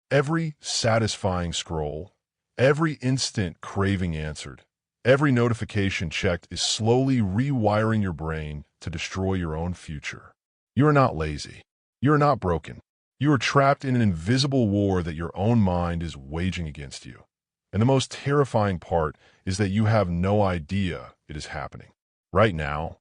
Every satisfying scroll, every instant craving answered, every notification checked is slowly rewiring your brain to destroy your own future. You are not lazy. You are not broken. You are trapped in an invisible war that your own mind is waging against you. And the most terrifying part is that you have no idea it is happening. Right now,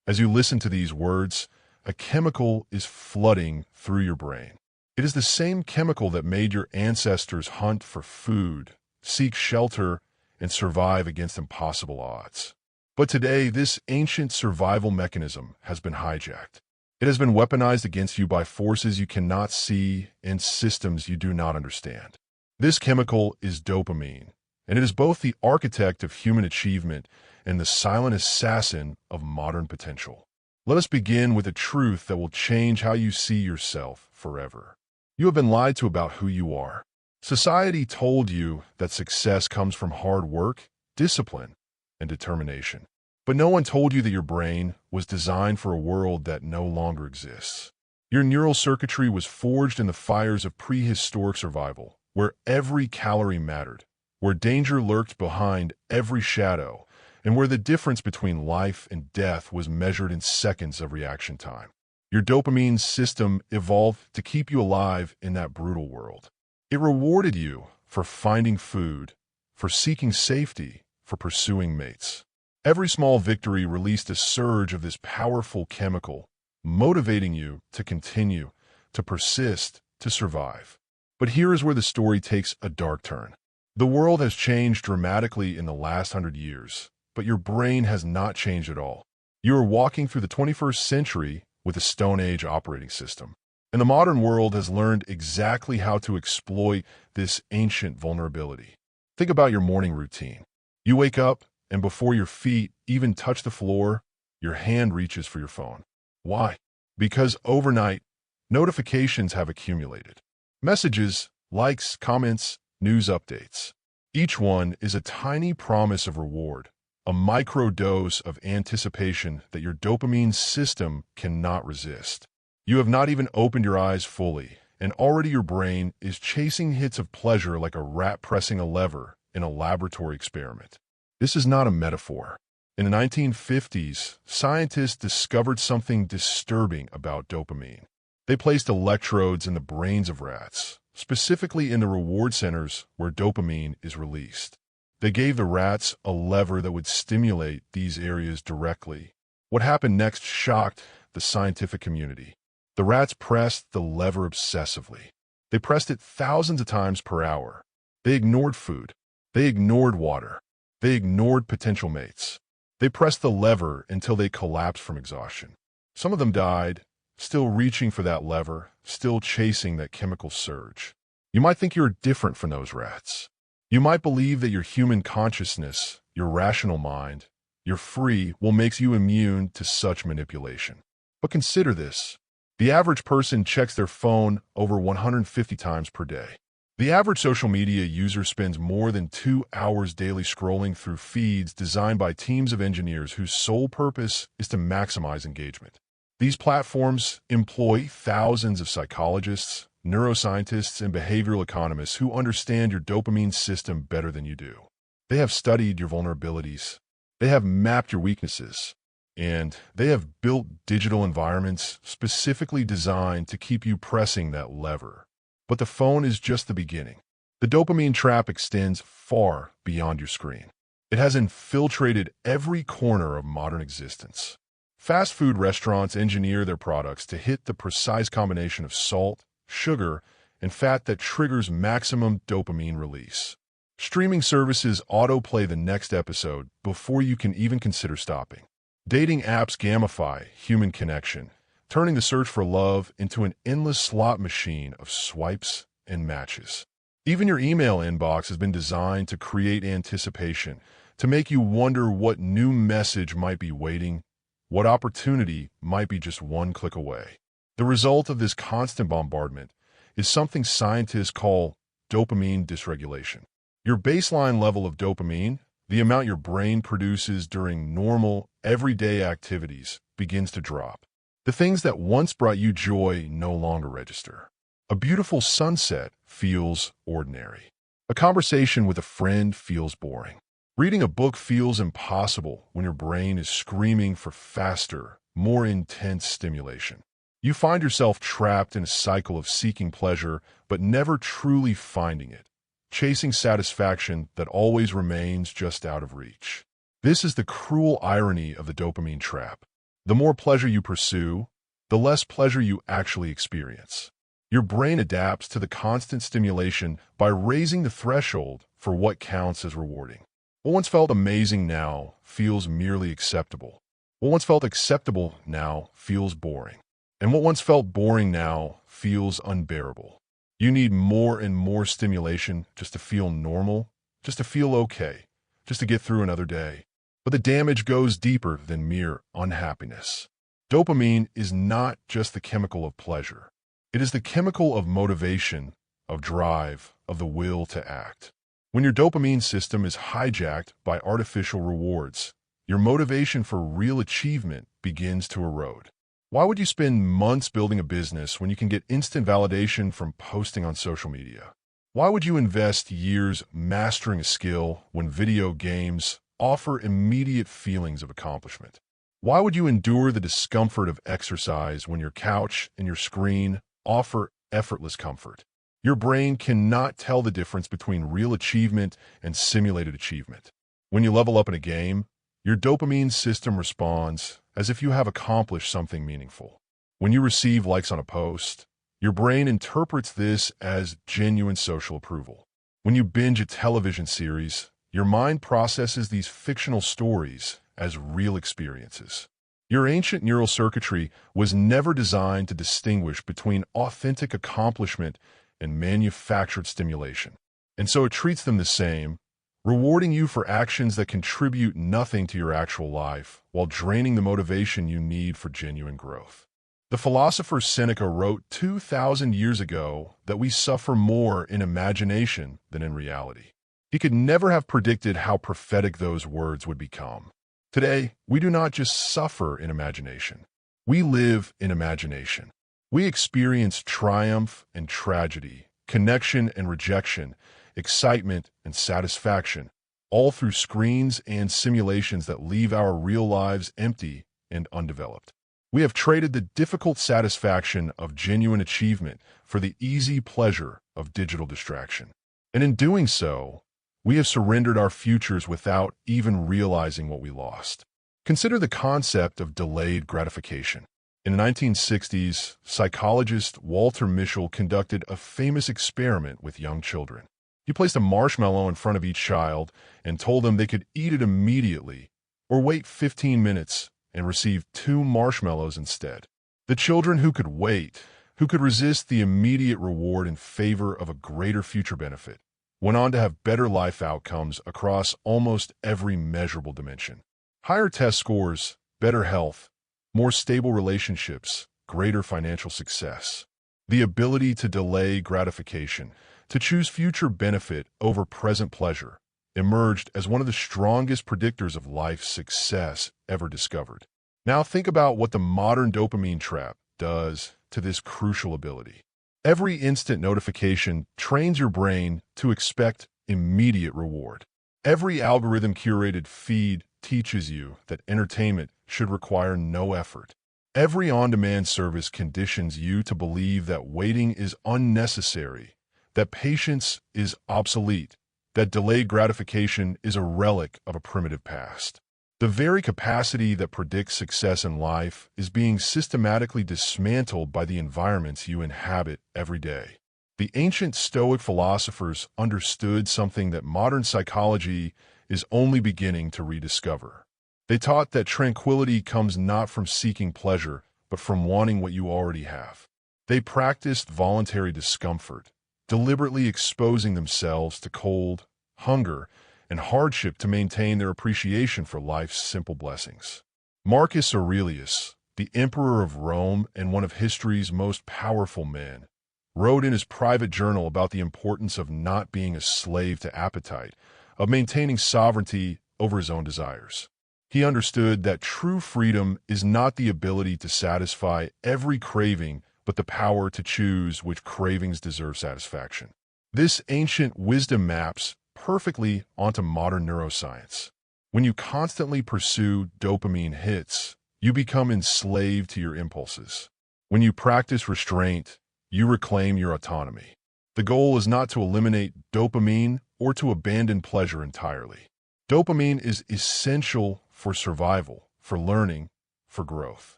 as you listen to these words, a chemical is flooding through your brain. It is the same chemical that made your ancestors hunt for food, seek shelter, and survive against impossible odds. But today, this ancient survival mechanism has been hijacked. It has been weaponized against you by forces you cannot see and systems you do not understand. This chemical is dopamine, and it is both the architect of human achievement and the silent assassin of modern potential. Let us begin with a truth that will change how you see yourself forever. You have been lied to about who you are. Society told you that success comes from hard work, discipline, and determination. But no one told you that your brain was designed for a world that no longer exists. Your neural circuitry was forged in the fires of prehistoric survival, where every calorie mattered, where danger lurked behind every shadow, and where the difference between life and death was measured in seconds of reaction time. Your dopamine system evolved to keep you alive in that brutal world. It rewarded you for finding food, for seeking safety, for pursuing mates. Every small victory released a surge of this powerful chemical, motivating you to continue, to persist, to survive. But here is where the story takes a dark turn. The world has changed dramatically in the last 100 years, but your brain has not changed at all. You are walking through the 21st century with a Stone Age operating system. And the modern world has learned exactly how to exploit this ancient vulnerability. Think about your morning routine. You wake up, and before your feet even touch the floor, your hand reaches for your phone. Why? Because overnight, notifications have accumulated. Messages, likes, comments, news updates. Each one is a tiny promise of reward, a micro-dose of anticipation that your dopamine system cannot resist. You have not even opened your eyes fully, and already your brain is chasing hits of pleasure like a rat pressing a lever in a laboratory experiment. This is not a metaphor. In the 1950s, scientists discovered something disturbing about dopamine. They placed electrodes in the brains of rats, specifically in the reward centers where dopamine is released. They gave the rats a lever that would stimulate these areas directly. What happened next shocked the scientific community. The rats pressed the lever obsessively. They pressed it thousands of times per hour. They ignored food. They ignored water. They ignored potential mates. They pressed the lever until they collapsed from exhaustion. Some of them died, still reaching for that lever, still chasing that chemical surge. You might think you're different from those rats. You might believe that your human consciousness, your rational mind, your free will make you immune to such manipulation. But consider this. The average person checks their phone over 150 times per day. The average social media user spends more than 2 hours daily scrolling through feeds designed by teams of engineers whose sole purpose is to maximize engagement. These platforms employ thousands of psychologists, neuroscientists, and behavioral economists who understand your dopamine system better than you do. They have studied your vulnerabilities. They have mapped your weaknesses. And they have built digital environments specifically designed to keep you pressing that lever. But the phone is just the beginning. The dopamine trap extends far beyond your screen. It has infiltrated every corner of modern existence. Fast food restaurants engineer their products to hit the precise combination of salt, sugar, and fat that triggers maximum dopamine release. Streaming services autoplay the next episode before you can even consider stopping. Dating apps gamify human connection, turning the search for love into an endless slot machine of swipes and matches. Even your email inbox has been designed to create anticipation, to make you wonder what new message might be waiting, what opportunity might be just one click away. The result of this constant bombardment is something scientists call dopamine dysregulation. Your baseline level of dopamine, the amount your brain produces during normal, everyday activities, begins to drop. The things that once brought you joy no longer register. A beautiful sunset feels ordinary. A conversation with a friend feels boring. Reading a book feels impossible when your brain is screaming for faster, more intense stimulation. You find yourself trapped in a cycle of seeking pleasure but never truly finding it, chasing satisfaction that always remains just out of reach. This is the cruel irony of the dopamine trap. The more pleasure you pursue, the less pleasure you actually experience. Your brain adapts to the constant stimulation by raising the threshold for what counts as rewarding. What once felt amazing now feels merely acceptable. What once felt acceptable now feels boring. And what once felt boring now feels unbearable. You need more and more stimulation just to feel normal, just to feel okay, just to get through another day. But the damage goes deeper than mere unhappiness. Dopamine is not just the chemical of pleasure. It is the chemical of motivation, of drive, of the will to act. When your dopamine system is hijacked by artificial rewards, your motivation for real achievement begins to erode. Why would you spend months building a business when you can get instant validation from posting on social media? Why would you invest years mastering a skill when video games offer immediate feelings of accomplishment? Why would you endure the discomfort of exercise when your couch and your screen offer effortless comfort? Your brain cannot tell the difference between real achievement and simulated achievement. When you level up in a game, your dopamine system responds as if you have accomplished something meaningful. When you receive likes on a post, your brain interprets this as genuine social approval. When you binge a television series, your mind processes these fictional stories as real experiences. Your ancient neural circuitry was never designed to distinguish between authentic accomplishment and manufactured stimulation. And so it treats them the same, rewarding you for actions that contribute nothing to your actual life while draining the motivation you need for genuine growth. The philosopher Seneca wrote 2,000 years ago that we suffer more in imagination than in reality. He could never have predicted how prophetic those words would become. Today, we do not just suffer in imagination. We live in imagination. We experience triumph and tragedy, connection and rejection, excitement and satisfaction, all through screens and simulations that leave our real lives empty and undeveloped. We have traded the difficult satisfaction of genuine achievement for the easy pleasure of digital distraction. And in doing so, we have surrendered our futures without even realizing what we lost. Consider the concept of delayed gratification. In the 1960s, psychologist Walter Mischel conducted a famous experiment with young children. He placed a marshmallow in front of each child and told them they could eat it immediately or wait 15 minutes and receive 2 marshmallows instead. The children who could wait, who could resist the immediate reward in favor of a greater future benefit, went on to have better life outcomes across almost every measurable dimension. Higher test scores, better health, more stable relationships, greater financial success. The ability to delay gratification, to choose future benefit over present pleasure, emerged as one of the strongest predictors of life's success ever discovered. Now think about what the modern dopamine trap does to this crucial ability. Every instant notification trains your brain to expect immediate reward. Every algorithm-curated feed teaches you that entertainment should require no effort. Every on-demand service conditions you to believe that waiting is unnecessary, that patience is obsolete, that delayed gratification is a relic of a primitive past. The very capacity that predicts success in life is being systematically dismantled by the environments you inhabit every day. The ancient Stoic philosophers understood something that modern psychology is only beginning to rediscover. They taught that tranquility comes not from seeking pleasure, but from wanting what you already have. They practiced voluntary discomfort, deliberately exposing themselves to cold, hunger, and hardship to maintain their appreciation for life's simple blessings. Marcus Aurelius, the emperor of Rome and one of history's most powerful men, wrote in his private journal about the importance of not being a slave to appetite, of maintaining sovereignty over his own desires. He understood that true freedom is not the ability to satisfy every craving but the power to choose which cravings deserve satisfaction. This ancient wisdom maps perfectly onto modern neuroscience. When you constantly pursue dopamine hits, you become enslaved to your impulses. When you practice restraint, you reclaim your autonomy. The goal is not to eliminate dopamine or to abandon pleasure entirely. Dopamine is essential for survival, for learning, for growth.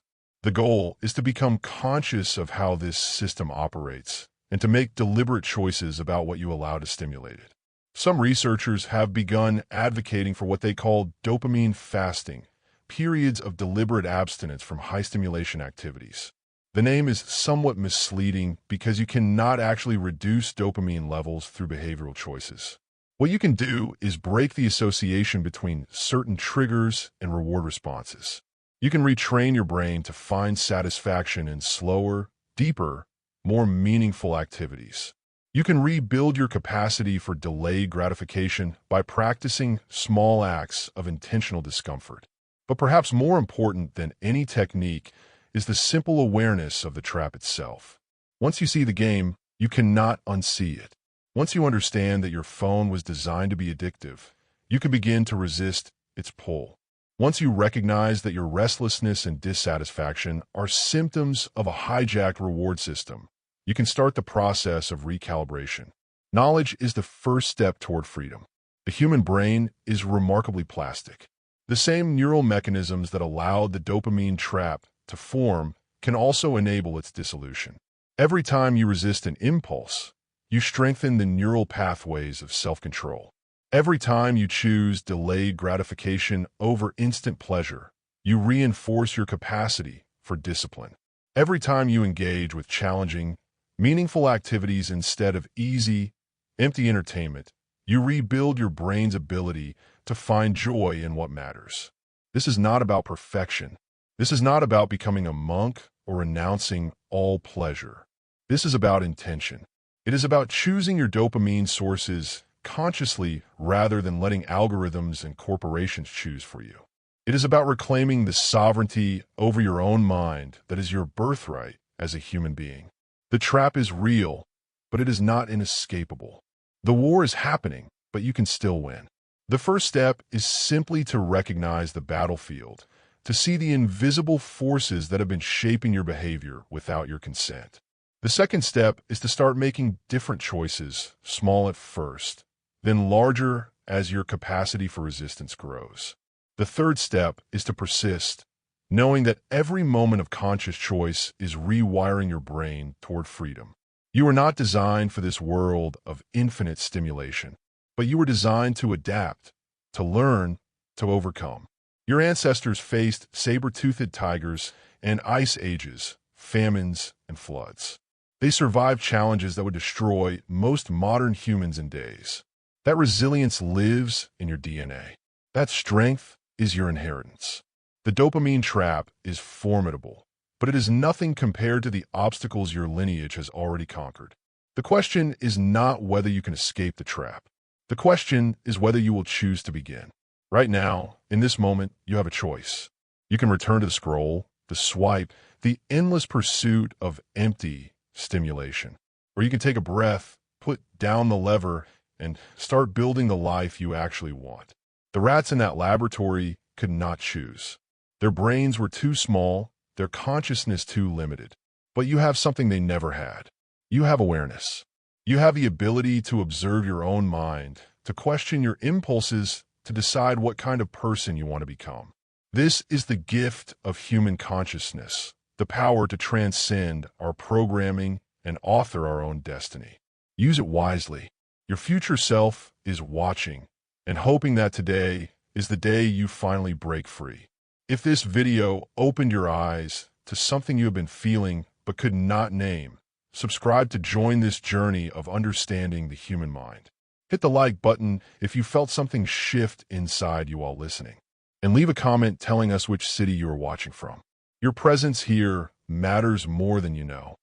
The goal is to become conscious of how this system operates and to make deliberate choices about what you allow to stimulate it. Some researchers have begun advocating for what they call dopamine fasting, periods of deliberate abstinence from high-stimulation activities. The name is somewhat misleading because you cannot actually reduce dopamine levels through behavioral choices. What you can do is break the association between certain triggers and reward responses. You can retrain your brain to find satisfaction in slower, deeper, more meaningful activities. You can rebuild your capacity for delayed gratification by practicing small acts of intentional discomfort. But perhaps more important than any technique is the simple awareness of the trap itself. Once you see the game, you cannot unsee it. Once you understand that your phone was designed to be addictive, you can begin to resist its pull. Once you recognize that your restlessness and dissatisfaction are symptoms of a hijacked reward system, you can start the process of recalibration. Knowledge is the first step toward freedom. The human brain is remarkably plastic. The same neural mechanisms that allowed the dopamine trap to form can also enable its dissolution. Every time you resist an impulse, you strengthen the neural pathways of self-control. Every time you choose delayed gratification over instant pleasure, you reinforce your capacity for discipline. Every time you engage with challenging, meaningful activities instead of easy, empty entertainment, you rebuild your brain's ability to find joy in what matters. This is not about perfection. This is not about becoming a monk or renouncing all pleasure. This is about intention. It is about choosing your dopamine sources consciously rather than letting algorithms and corporations choose for you. It is about reclaiming the sovereignty over your own mind that is your birthright as a human being. The trap is real, but it is not inescapable. The war is happening, but you can still win. The first step is simply to recognize the battlefield, to see the invisible forces that have been shaping your behavior without your consent. The second step is to start making different choices, small at first, then larger as your capacity for resistance grows. The third step is to persist, knowing that every moment of conscious choice is rewiring your brain toward freedom. You are not designed for this world of infinite stimulation, but you were designed to adapt, to learn, to overcome. Your ancestors faced saber-toothed tigers and ice ages, famines, and floods. They survived challenges that would destroy most modern humans in days. That resilience lives in your DNA. That strength is your inheritance. The dopamine trap is formidable, but it is nothing compared to the obstacles your lineage has already conquered. The question is not whether you can escape the trap. The question is whether you will choose to begin. Right now, in this moment, you have a choice. You can return to the scroll, the swipe, the endless pursuit of empty stimulation. Or you can take a breath, put down the lever, and start building the life you actually want. The rats in that laboratory could not choose. Their brains were too small, their consciousness too limited. But you have something they never had. You have awareness. You have the ability to observe your own mind, to question your impulses, to decide what kind of person you want to become. This is the gift of human consciousness, the power to transcend our programming and author our own destiny. Use it wisely. Your future self is watching and hoping that today is the day you finally break free. If this video opened your eyes to something you have been feeling but could not name, subscribe to join this journey of understanding the human mind. Hit the like button if you felt something shift inside you while listening. And leave a comment telling us which city you are watching from. Your presence here matters more than you know.